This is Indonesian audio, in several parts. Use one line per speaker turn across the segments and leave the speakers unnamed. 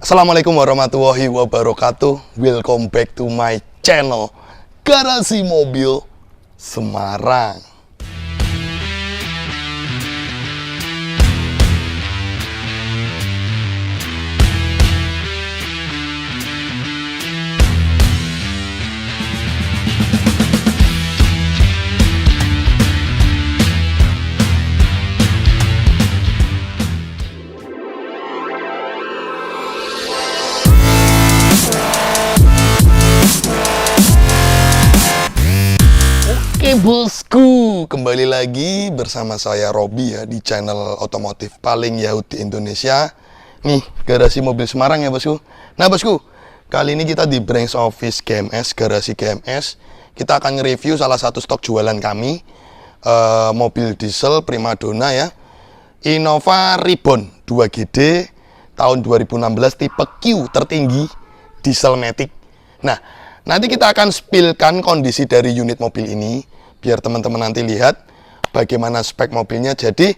Assalamualaikum warahmatullahi wabarakatuh. Welcome back to my channel Garasi Mobil Semarang. Oke bosku, kembali lagi bersama saya Robi ya di channel otomotif paling Yahut di Indonesia. Nih, Garasi Mobil Semarang ya bosku. Nah bosku, kali ini kita di branch office GMS, Garasi GMS. Kita akan nge-review salah satu stok jualan kami, mobil diesel Primadona ya, Innova Reborn 2GD tahun 2016 tipe Q tertinggi diesel matic. Nah, nanti kita akan spillkan kondisi dari unit mobil ini biar teman-teman nanti lihat bagaimana spek mobilnya. Jadi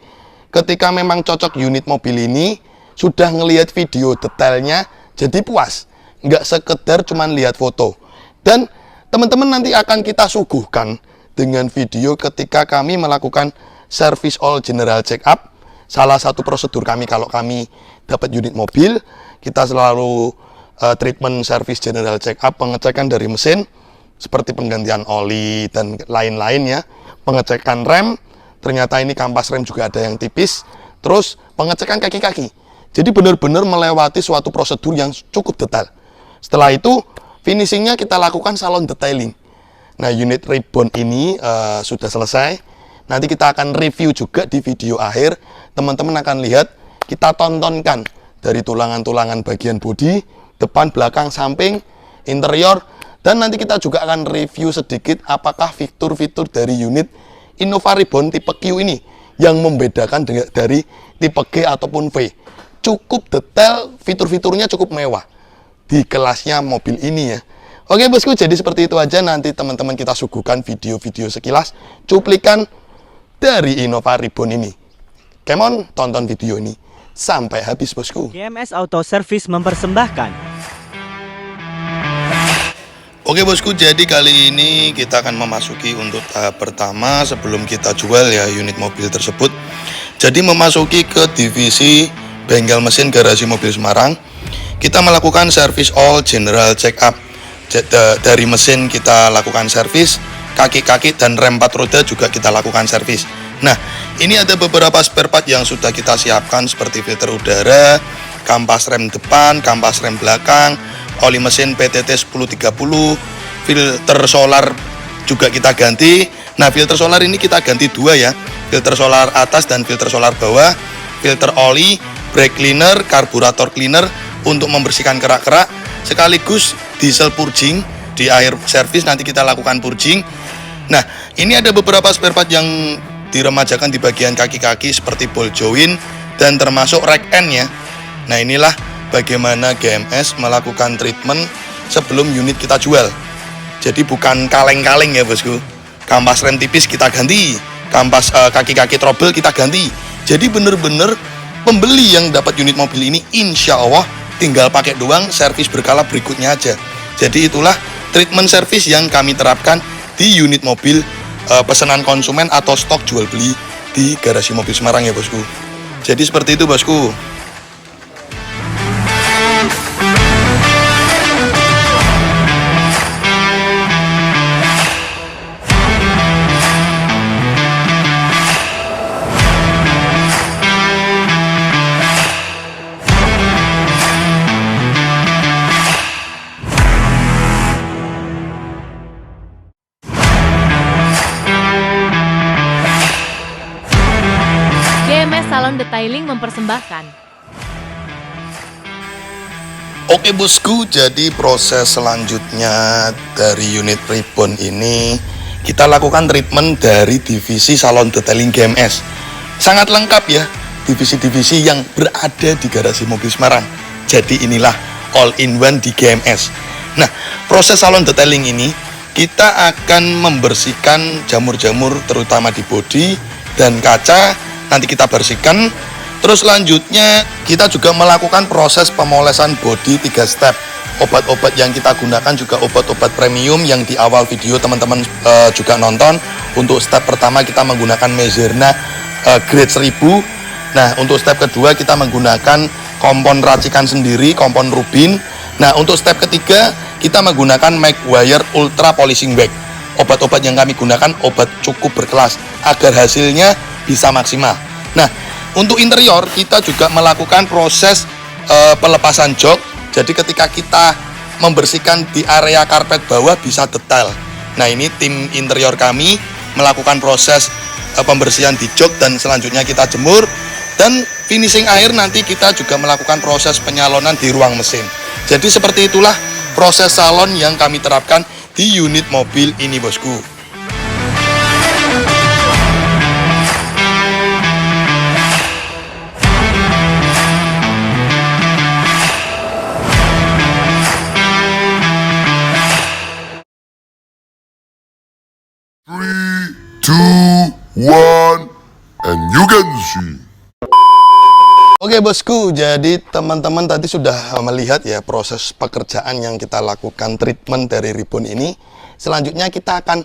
ketika memang cocok unit mobil ini, sudah ngelihat video detailnya, jadi puas, nggak sekedar cuman lihat foto. Dan teman-teman nanti akan kita suguhkan dengan video ketika kami melakukan service all general check up. Salah satu prosedur kami kalau kami dapat unit mobil, kita selalu treatment service general check up, pengecekan dari mesin seperti penggantian oli dan lain-lain ya, pengecekan rem, ternyata ini kampas rem juga ada yang tipis, terus pengecekan kaki-kaki. Jadi benar-benar melewati suatu prosedur yang cukup detail. Setelah itu finishingnya kita lakukan salon detailing. Nah, unit Reborn ini sudah selesai. Nanti kita akan review juga di video akhir. Teman-teman akan lihat, kita tontonkan dari tulangan-tulangan bagian bodi, depan, belakang, samping, interior, dan nanti kita juga akan review sedikit apakah fitur-fitur dari unit Innova Reborn tipe Q ini yang membedakan dari tipe G ataupun V. Cukup detail, fitur-fiturnya cukup mewah di kelasnya mobil ini ya. Oke bosku, jadi seperti itu aja. Nanti teman-teman kita suguhkan video-video sekilas cuplikan dari Innova Reborn ini. Come on, tonton video ini sampai habis bosku.
GMS Auto Service mempersembahkan.
Oke bosku, jadi kali ini kita akan memasuki untuk tahap pertama sebelum kita jual ya unit mobil tersebut. Jadi memasuki ke divisi bengkel mesin Garasi Mobil Semarang. Kita melakukan service all general check up. Dari mesin kita lakukan servis, kaki-kaki dan rem 4 roda juga kita lakukan servis. Nah, ini ada beberapa spare part yang sudah kita siapkan seperti filter udara, kampas rem depan, kampas rem belakang, oli mesin PTT 1030, filter solar juga kita ganti. Nah, filter solar ini kita ganti dua ya, filter solar atas dan filter solar bawah, filter oli, brake cleaner, karburator cleaner untuk membersihkan kerak-kerak, sekaligus diesel purging. Di akhir servis nanti kita lakukan purging. Nah, ini ada beberapa spare part yang diremajakan di bagian kaki-kaki seperti ball joint dan termasuk rack end ya. Nah, inilah bagaimana GMS melakukan treatment sebelum unit kita jual. Jadi bukan kaleng-kaleng ya bosku. Kampas rem tipis kita ganti, kampas kaki-kaki trouble kita ganti. Jadi bener-bener pembeli yang dapat unit mobil ini insya Allah tinggal pakai doang, servis berkala berikutnya aja. Jadi itulah treatment service yang kami terapkan di unit mobil pesanan konsumen atau stok jual beli di Garasi Mobil Semarang ya bosku. Jadi seperti itu bosku.
GMS Salon Detailing mempersembahkan.
Oke bosku, jadi proses selanjutnya dari unit Reborn ini kita lakukan treatment dari divisi salon detailing GMS. Sangat lengkap ya, divisi-divisi yang berada di Garasi Mobil Semarang. Jadi inilah all in one di GMS. Nah, proses salon detailing ini kita akan membersihkan jamur-jamur terutama di bodi dan kaca. Nanti kita bersihkan, Terus selanjutnya kita juga melakukan proses pemolesan bodi 3 step. Obat-obat yang kita gunakan juga obat-obat premium yang di awal video teman-teman juga nonton. Untuk step pertama kita menggunakan Mezerna grade 1000. Nah, untuk step kedua kita menggunakan kompon racikan sendiri, kompon Rubin. Nah, untuk step ketiga kita menggunakan Maguire Ultra Polishing Wax. Obat-obat yang kami gunakan obat cukup berkelas agar hasilnya bisa maksimal. Nah, untuk interior kita juga melakukan proses pelepasan jok. Jadi ketika kita membersihkan di area karpet bawah bisa detail. Nah, ini tim interior kami melakukan proses pembersihan di jok dan selanjutnya kita jemur. Dan finishing akhir nanti kita juga melakukan proses penyalonan di ruang mesin. Jadi seperti itulah proses salon yang kami terapkan di unit mobil ini, bosku.
Two, one, and you can see.
Oke bosku, jadi teman-teman tadi sudah melihat ya proses pekerjaan yang kita lakukan treatment dari ribbon ini. Selanjutnya kita akan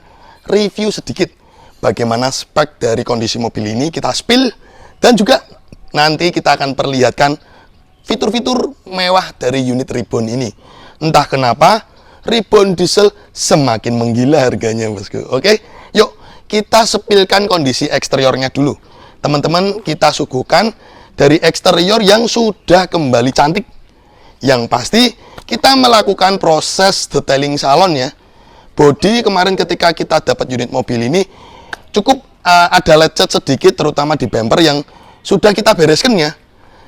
review sedikit bagaimana spek dari kondisi mobil ini, kita spill, dan juga nanti kita akan perlihatkan fitur-fitur mewah dari unit ribbon ini. Entah kenapa ribbon diesel semakin menggila harganya bosku. Oke, yuk kita spillkan kondisi eksteriornya dulu. Teman-teman, kita suguhkan dari eksterior yang sudah kembali cantik. Yang pasti kita melakukan proses detailing salon ya. Bodi kemarin ketika kita dapat unit mobil ini cukup ada lecet sedikit, terutama di bumper yang sudah kita bereskan ya.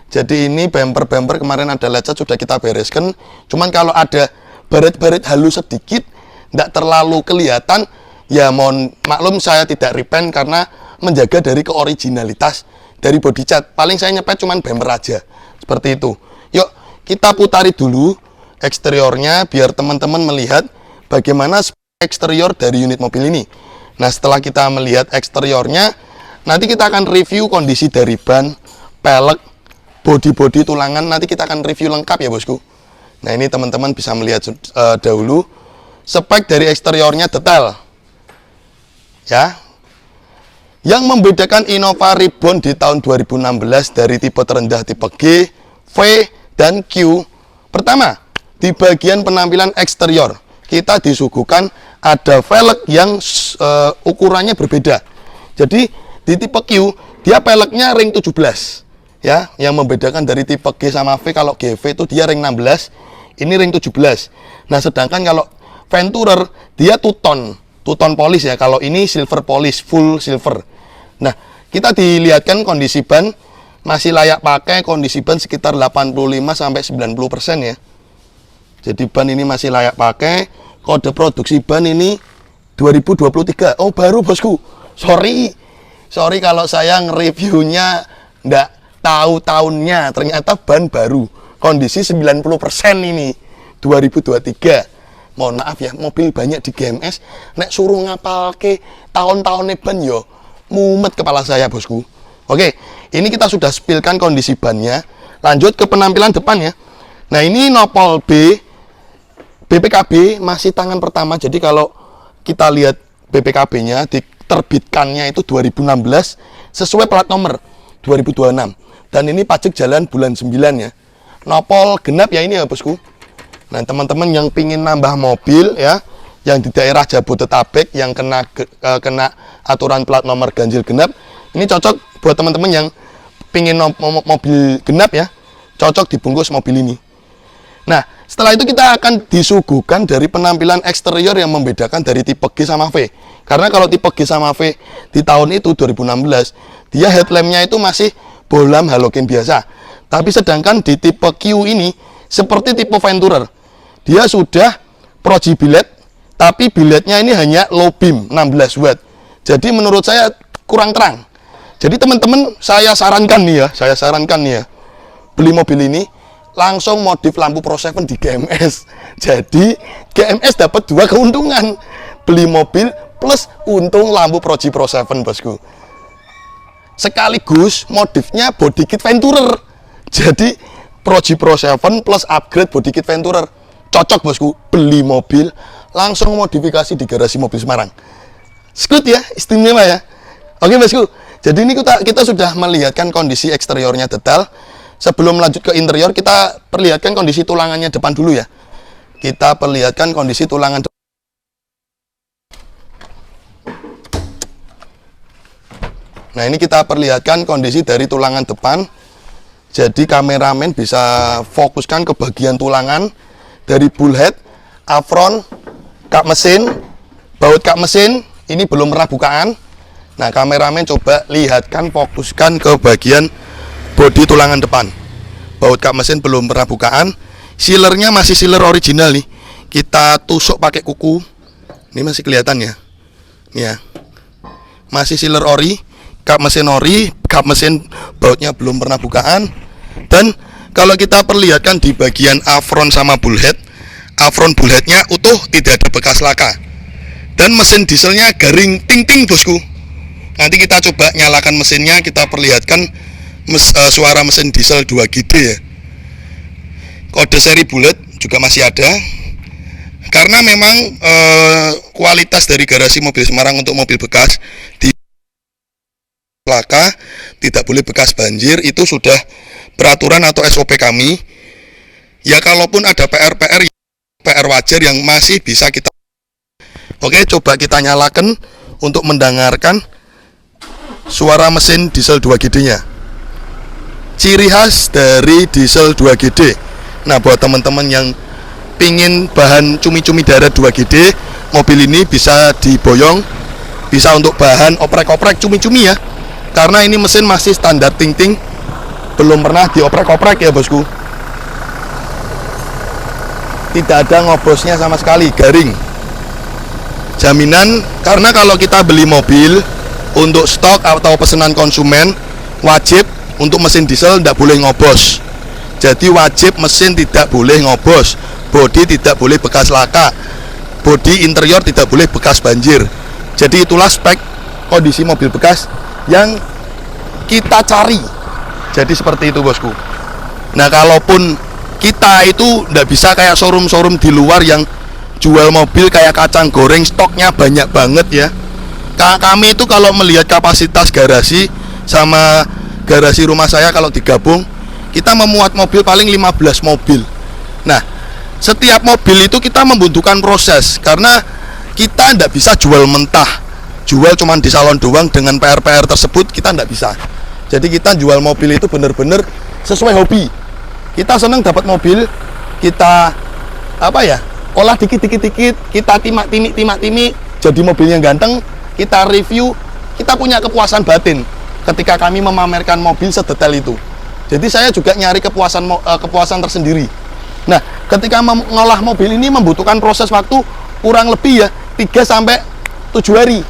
Jadi ini bumper kemarin ada lecet sudah kita bereskan. Cuman kalau ada baret-baret halus sedikit, tidak terlalu kelihatan, ya mohon maklum saya tidak repaint karena menjaga dari keoriginalitas dari body cat. Paling saya nyepet cuman bumper aja. Seperti itu. Yuk, kita putari dulu eksteriornya biar teman-teman melihat bagaimana eksterior dari unit mobil ini. Nah, setelah kita melihat eksteriornya, nanti kita akan review kondisi dari ban, pelek, bodi-bodi tulangan. Nanti kita akan review lengkap ya bosku. Nah, ini teman-teman bisa melihat dahulu spek dari eksteriornya detail. Ya, yang membedakan Innova Ribbon di tahun 2016 dari tipe terendah tipe G, V, dan Q. Pertama, di bagian penampilan eksterior kita disuguhkan ada velg yang ukurannya berbeda. Jadi di tipe Q dia peleknya ring 17 ya, yang membedakan dari tipe G sama V. Kalau GV itu dia ring 16, ini ring 17. Nah, sedangkan kalau Venturer dia two-tone polish ya. Kalau ini silver polish, full silver. Nah, kita dilihatkan kondisi ban masih layak pakai, kondisi ban sekitar 85-90% ya. Jadi ban ini masih layak pakai. Kode produksi ban ini 2023. Oh, baru bosku. Sorry kalau saya nge-reviewnya nggak tahu tahunnya. Ternyata ban baru. Kondisi 90% ini 2023. Mohon maaf ya, mobil banyak di GMS nek suruh ngapalke tahun-tahunnya ban yo mumet kepala saya bosku. Oke, ini kita sudah spillkan kondisi bannya. Lanjut ke penampilan depan ya. Nah, ini nopol BPKB masih tangan pertama. Jadi kalau kita lihat BPKB-nya diterbitkannya itu 2016 sesuai plat nomor 2026. Dan ini pajak jalan bulan 9 ya. Nopol genap ya ini ya bosku. Nah, teman-teman yang pingin nambah mobil ya, yang di daerah Jabodetabek yang kena aturan plat nomor ganjil genap, ini cocok buat teman-teman yang pingin mobil genap ya, cocok dibungkus mobil ini. Nah, setelah itu kita akan disuguhkan dari penampilan eksterior yang membedakan dari tipe G sama V. Karena kalau tipe G sama V di tahun itu 2016, dia headlampnya itu masih bohlam halogen biasa. Tapi sedangkan di tipe Q ini seperti tipe Venturer, dia sudah proji biled, tapi bilednya ini hanya low beam 16 watt. Jadi menurut saya kurang terang. Jadi teman-teman saya sarankan nih ya, beli mobil ini langsung modif lampu Pro 7 di GMS. Jadi GMS dapat dua keuntungan, beli mobil plus untung lampu Proji Pro 7 bosku. sekaligus modifnya body kit Venturer. Jadi Proji Pro 7 plus upgrade body kit Venturer. Cocok bosku, beli mobil langsung modifikasi di garasi mobil Semarang. Skut ya, istimewa ya. Oke bosku, jadi ini kita sudah melihatkan kondisi eksteriornya detail. Sebelum lanjut ke interior, kita perlihatkan kondisi tulangannya depan dulu ya. Kita perlihatkan kondisi tulangan depan. Nah ini kita perlihatkan kondisi dari tulangan depan. Jadi kameramen bisa fokuskan ke bagian tulangan dari bullhead, apron, kap mesin, baut kap mesin. Ini belum pernah bukaan. Nah kameramen coba lihatkan, fokuskan ke bagian bodi tulangan depan. Baut kap mesin belum pernah bukaan. Sealernya masih sealer original nih. Kita tusuk pakai kuku. Ini masih kelihatan ya. Nih ya. Masih sealer ori. Kap mesin ori, kap mesin bautnya belum pernah bukaan. Dan kalau kita perlihatkan di bagian apron sama bullhead, apron bullheadnya utuh, tidak ada bekas laka. Dan mesin dieselnya garing ting-ting bosku. Nanti kita coba nyalakan mesinnya, kita perlihatkan suara mesin diesel 2GD ya. Kode seri bullet juga masih ada. Karena memang kualitas dari garasi mobil Semarang untuk mobil bekas di laka, tidak boleh bekas banjir, itu sudah peraturan atau SOP kami. Ya kalaupun ada PR wajar yang masih bisa kita. Oke, coba kita nyalakan untuk mendengarkan suara mesin diesel 2GD-nya. Ciri khas dari diesel 2GD. Nah, buat teman-teman yang pingin bahan cumi-cumi darat 2GD, mobil ini bisa diboyong, bisa untuk bahan oprek-oprek cumi-cumi ya. Karena ini mesin masih standar ting-ting, belum pernah dioprek-oprek ya bosku. Tidak ada ngobosnya sama sekali, garing. Jaminan, karena kalau kita beli mobil untuk stok atau pesanan konsumen, wajib untuk mesin diesel tidak boleh ngobos. Jadi wajib mesin tidak boleh ngobos, bodi tidak boleh bekas laka, bodi interior tidak boleh bekas banjir. Jadi itulah spek kondisi mobil bekas yang kita cari. Jadi seperti itu bosku. Nah kalaupun kita itu tidak bisa kayak showroom-showroom di luar yang jual mobil kayak kacang goreng, stoknya banyak banget ya. Kami itu kalau melihat kapasitas garasi sama garasi rumah saya, kalau digabung kita memuat mobil paling 15 mobil. Nah setiap mobil itu kita membutuhkan proses, karena kita tidak bisa jual mentah, jual cuman di salon doang dengan PR tersebut, kita tidak bisa. Jadi kita jual mobil itu benar-benar sesuai hobi. Kita senang dapat mobil, kita olah dikit, kita timak-timik, jadi mobilnya ganteng, kita review, kita punya kepuasan batin ketika kami memamerkan mobil sedetail itu. Jadi saya juga nyari kepuasan tersendiri. Nah, ketika mengolah mobil ini membutuhkan proses waktu kurang lebih ya 3-7 hari.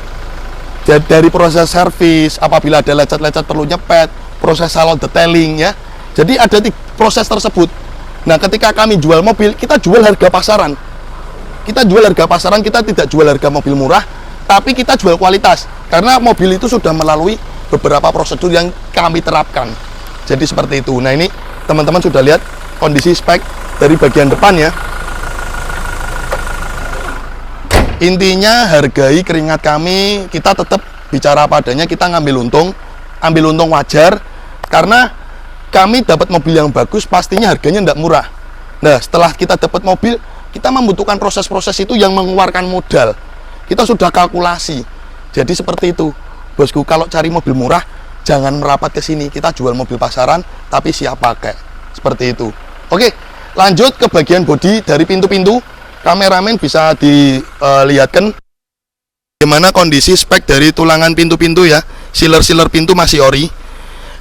Jadi dari proses servis, apabila ada lecet-lecet perlu nyepet, proses salon detailing ya. Jadi ada proses tersebut. Nah, ketika kami jual mobil, kita jual harga pasaran. Kita jual harga pasaran, kita tidak jual harga mobil murah, tapi kita jual kualitas. Karena mobil itu sudah melalui beberapa prosedur yang kami terapkan. Jadi seperti itu. Nah, ini teman-teman sudah lihat kondisi spek dari bagian depan ya. Intinya hargai keringat kami, kita tetap bicara padanya, kita ambil untung wajar, karena kami dapat mobil yang bagus, pastinya harganya tidak murah. Nah, setelah kita dapat mobil, kita membutuhkan proses-proses itu yang mengeluarkan modal. Kita sudah kalkulasi. Jadi seperti itu, bosku. Kalau cari mobil murah, jangan merapat ke sini. Kita jual mobil pasaran, tapi siap pakai. Seperti itu. Oke, lanjut ke bagian bodi dari pintu-pintu. Kameramen bisa dilihatkan bagaimana kondisi spek dari tulangan pintu-pintu ya. Sealer pintu masih ori.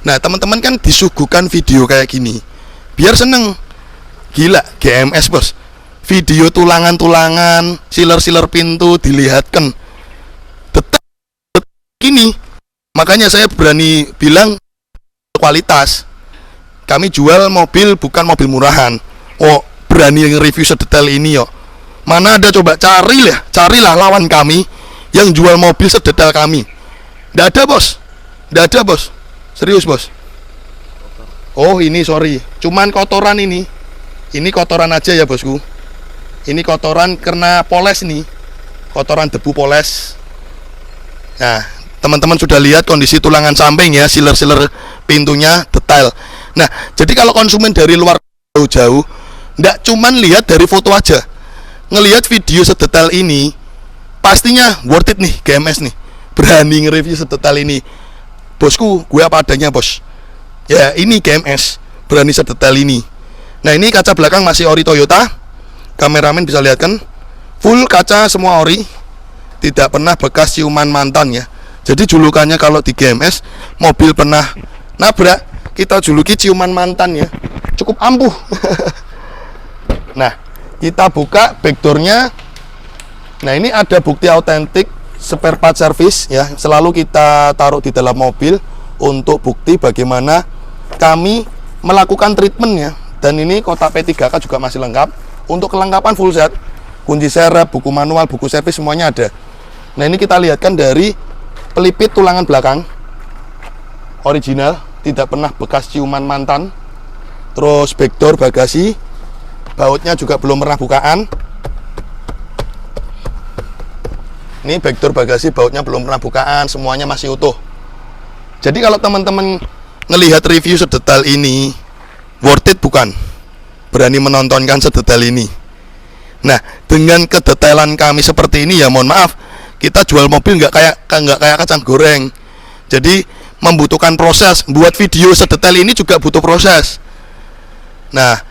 Nah, teman-teman kan disuguhkan video kayak gini, biar seneng. Gila, GMS bos. Video tulangan-tulangan, sealer pintu dilihatkan detail gini. Makanya saya berani bilang kualitas. Kami jual mobil bukan mobil murahan. Oh, berani nge-review sedetail ini yo. Mana ada, coba carilah lawan kami yang jual mobil sedetail kami. Nggak ada bos. Serius bos? Oh ini sorry, cuman kotoran ini kotoran aja ya bosku. Ini kotoran karena poles nih, kotoran debu poles. Nah teman-teman sudah lihat kondisi tulangan samping ya, sealer-sealer pintunya detail. Nah jadi kalau konsumen dari luar jauh-jauh, nggak cuman lihat dari foto aja, ngelihat video sedetail ini, pastinya worth it nih GMS nih, berani nge-review sedetail ini. Bosku, gue apa adanya bos. Ya ini GMS, berani sedetail ini. Nah ini kaca belakang masih ori Toyota. Kameramen bisa lihat kan, full kaca semua ori, tidak pernah bekas ciuman mantan ya. Jadi julukannya kalau di GMS, mobil pernah nabrak, kita juluki ciuman mantan ya. Cukup ampuh. Nah kita buka backdoornya. Nah ini ada bukti autentik spare part service ya, selalu kita taruh di dalam mobil untuk bukti bagaimana kami melakukan treatment ya. Dan ini kotak P3K juga masih lengkap. Untuk kelengkapan full set, kunci serep, buku manual, buku servis semuanya ada. Nah ini kita lihatkan dari pelipit tulangan belakang original, tidak pernah bekas ciuman mantan. Terus backdoor bagasi, bautnya juga belum pernah bukaan. Ini backdoor bagasi, bautnya belum pernah bukaan, semuanya masih utuh. Jadi kalau teman-teman ngelihat review sedetail ini, worth it bukan? Berani menontonkan sedetail ini. Nah, dengan kedetailan kami seperti ini ya, mohon maaf, kita jual mobil nggak kayak kacang goreng. Jadi membutuhkan proses. Buat video sedetail ini juga butuh proses. Nah,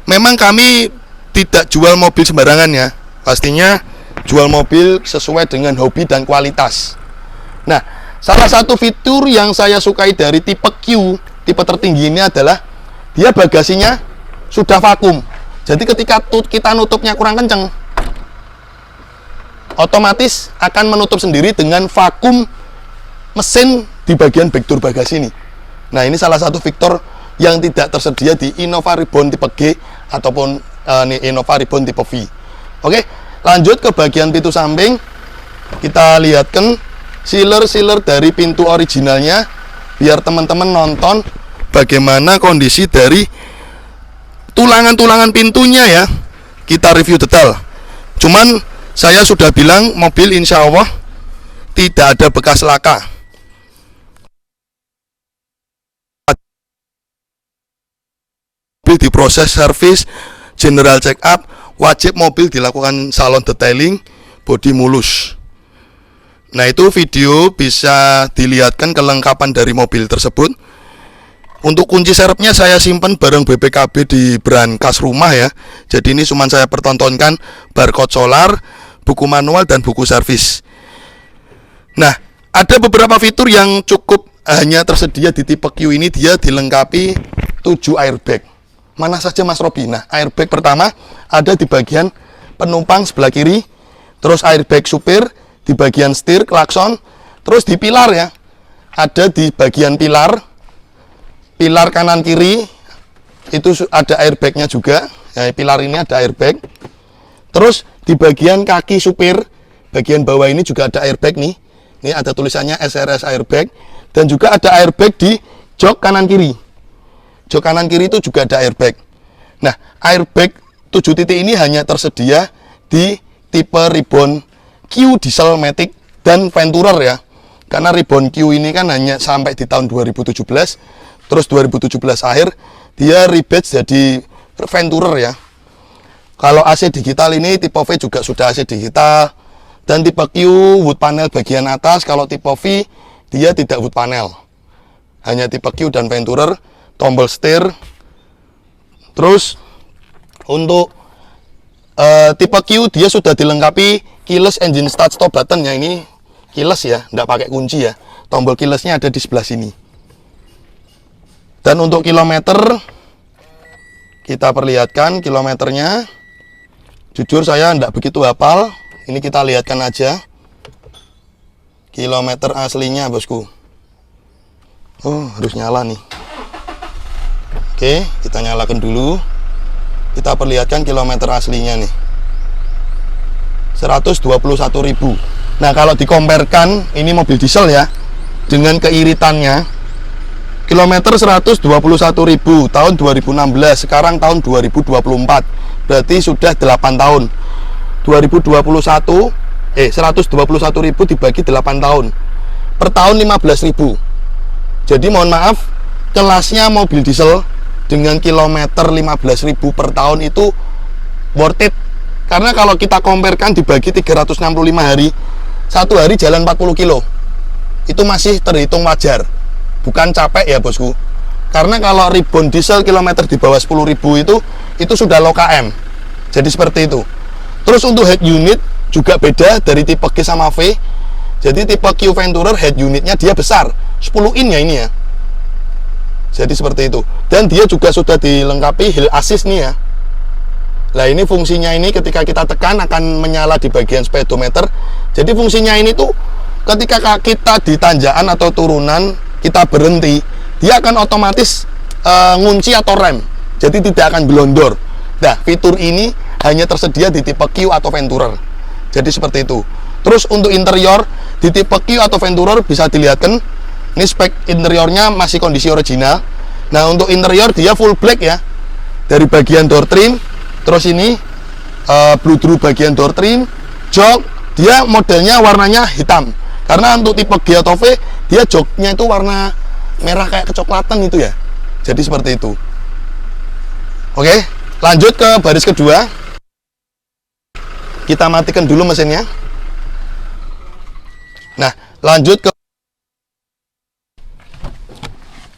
memang kami tidak jual mobil sembarangan ya. Pastinya jual mobil sesuai dengan hobi dan kualitas. Nah, salah satu fitur yang saya sukai dari tipe Q, tipe tertinggi ini adalah dia bagasinya sudah vakum. Jadi ketika kita nutupnya kurang kenceng, otomatis akan menutup sendiri dengan vakum mesin di bagian backdoor bagasi ini. Nah, ini salah satu fitur yang tidak tersedia di Innova Reborn tipe G ataupun Innova Reborn tipe V. Oke, lanjut ke bagian pintu samping. Kita lihatkan sealer dari pintu originalnya, biar teman-teman nonton bagaimana kondisi dari tulangan-tulangan pintunya ya. Kita review detail. Cuman saya sudah bilang mobil insya Allah tidak ada bekas laka. Mobil diproses servis, general check up, wajib mobil dilakukan salon detailing, bodi mulus. Nah itu video bisa dilihatkan kelengkapan dari mobil tersebut. Untuk kunci serepnya saya simpan bareng BPKB di brankas rumah ya. Jadi ini cuma saya pertontonkan barcode solar, buku manual dan buku servis. Nah ada beberapa fitur yang cukup hanya tersedia di tipe Q ini. Dia dilengkapi 7 airbag. Mana saja Mas Robi? Nah, airbag pertama ada di bagian penumpang sebelah kiri, terus airbag supir di bagian setir, klakson, terus di pilar ya, ada di bagian pilar kanan kiri itu ada airbagnya juga. Ya, pilar ini ada airbag. Terus di bagian kaki supir, bagian bawah ini juga ada airbag nih. Ini ada tulisannya SRS airbag, dan juga ada airbag di jok kanan kiri. Jok kanan kiri itu juga ada airbag. Nah, airbag 7 titik ini hanya tersedia di tipe Reborn Q Diesel Matic dan Venturer ya. Karena Reborn Q ini kan hanya sampai di tahun 2017. Terus 2017 akhir dia rebadge jadi Venturer ya. Kalau AC digital ini tipe V juga sudah AC digital. Dan tipe Q wood panel bagian atas. Kalau tipe V dia tidak wood panel, hanya tipe Q dan Venturer. Tombol setir. Terus untuk tipe Q dia sudah dilengkapi keyless engine start stop button ya. Ini keyless ya, tidak pakai kunci ya. Tombol keylessnya ada di sebelah sini. Dan untuk kilometer kita perlihatkan kilometernya. Jujur saya tidak begitu hafal. Ini kita lihatkan aja kilometer aslinya bosku. Oh harus nyala nih. Oke, kita nyalakan dulu. Kita perlihatkan kilometer aslinya nih. 121.000. Nah, kalau dikomparkan ini mobil diesel ya, dengan keiritannya kilometer 121.000 tahun 2016, sekarang tahun 2024, berarti sudah 8 tahun. 121.000 dibagi 8 tahun, per tahun 15.000. Jadi mohon maaf, kelasnya mobil diesel dengan kilometer 15.000 per tahun itu worth it. Karena kalau kita comparekan dibagi 365 hari, satu hari jalan 40 kilo, itu masih terhitung wajar, bukan capek ya bosku. Karena kalau ribbon diesel kilometer di bawah 10.000 itu sudah low KM. Jadi seperti itu. Terus untuk head unit juga beda dari tipe G sama V. Jadi tipe Q Venturer head unitnya dia besar, 10 in ya ini ya. Jadi seperti itu. Dan dia juga sudah dilengkapi hill assist nih ya. Nah ini fungsinya ini ketika kita tekan akan menyala di bagian speedometer. Jadi fungsinya ini tuh ketika kita di tanjakan atau turunan kita berhenti, dia akan otomatis ngunci atau rem. Jadi tidak akan blondor. Nah fitur ini hanya tersedia di tipe Q atau Venturer. Jadi seperti itu. Terus untuk interior di tipe Q atau Venturer bisa dilihatkan ini spek interiornya masih kondisi original. Nah untuk interior dia full black ya, dari bagian door trim. Terus ini bludru bagian door trim, jok dia modelnya warnanya hitam. Karena untuk tipe G atau V dia joknya itu warna merah kayak kecoklatan itu ya. Jadi seperti itu. Oke, lanjut ke baris kedua. Kita matikan dulu mesinnya. Nah, lanjut ke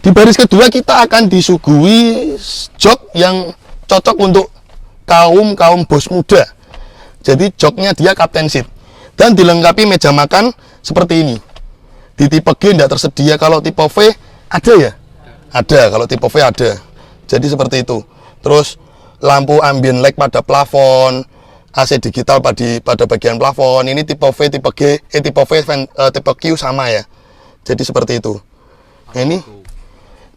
di baris kedua kita akan disuguhi jok yang cocok untuk kaum bos muda. Jadi joknya dia captain seat dan dilengkapi meja makan seperti ini. Di tipe G tidak tersedia, kalau tipe V ada ya? Ada, kalau tipe V ada. Jadi seperti itu. Terus lampu ambient light pada plafon, AC digital pada bagian plafon. Ini tipe V, tipe G, tipe V, tipe Q sama ya. Jadi seperti itu. Nah, ini.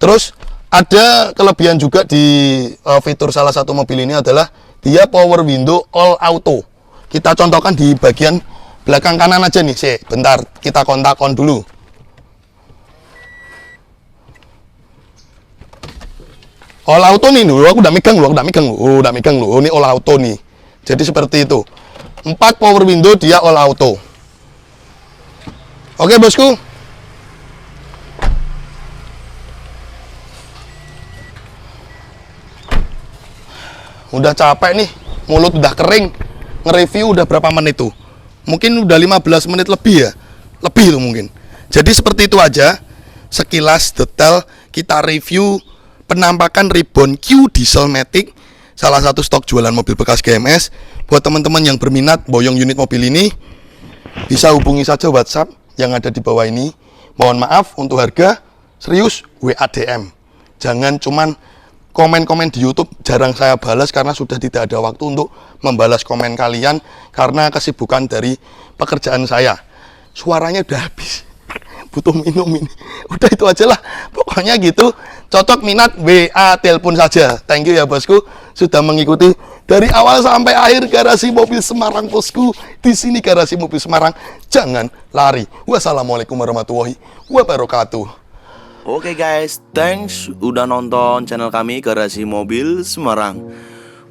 Terus ada kelebihan juga di fitur salah satu mobil ini adalah dia power window all auto. Kita contohkan di bagian belakang kanan aja nih. Bentar, kita kontak on dulu. All auto nih, aku udah megang loh, udah megang loh. Ini all auto nih. Jadi seperti itu. 4 power window dia all auto. Oke bosku. Udah capek nih, mulut udah kering. Nge-review udah berapa menit tuh? Mungkin udah 15 menit lebih ya. Lebih tuh mungkin. Jadi seperti itu aja. Sekilas detail kita review penampakan ribbon Q Diesel Matic, salah satu stok jualan mobil bekas GMS. Buat teman-teman yang berminat boyong unit mobil ini, bisa hubungi saja WhatsApp yang ada di bawah ini. Mohon maaf untuk harga, serius WA DM. Jangan cuman komen-komen di YouTube, jarang saya balas karena sudah tidak ada waktu untuk membalas komen kalian karena kesibukan dari pekerjaan saya. Suaranya udah habis, butuh minum ini. Udah itu aja lah, pokoknya gitu. Cocok minat WA telepon saja. Thank you ya bosku sudah mengikuti dari awal sampai akhir Garasi Mobil Semarang bosku. Di sini Garasi Mobil Semarang, jangan lari. Wassalamualaikum warahmatullahi wabarakatuh.
Oke guys, thanks udah nonton channel kami Garasi Mobil Semarang.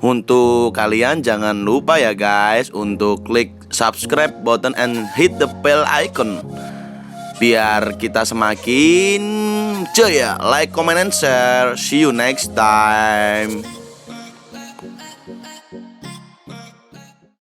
Untuk kalian jangan lupa ya guys untuk klik subscribe button and hit the bell icon biar kita semakin jaya. Like, comment, and share. See you next time.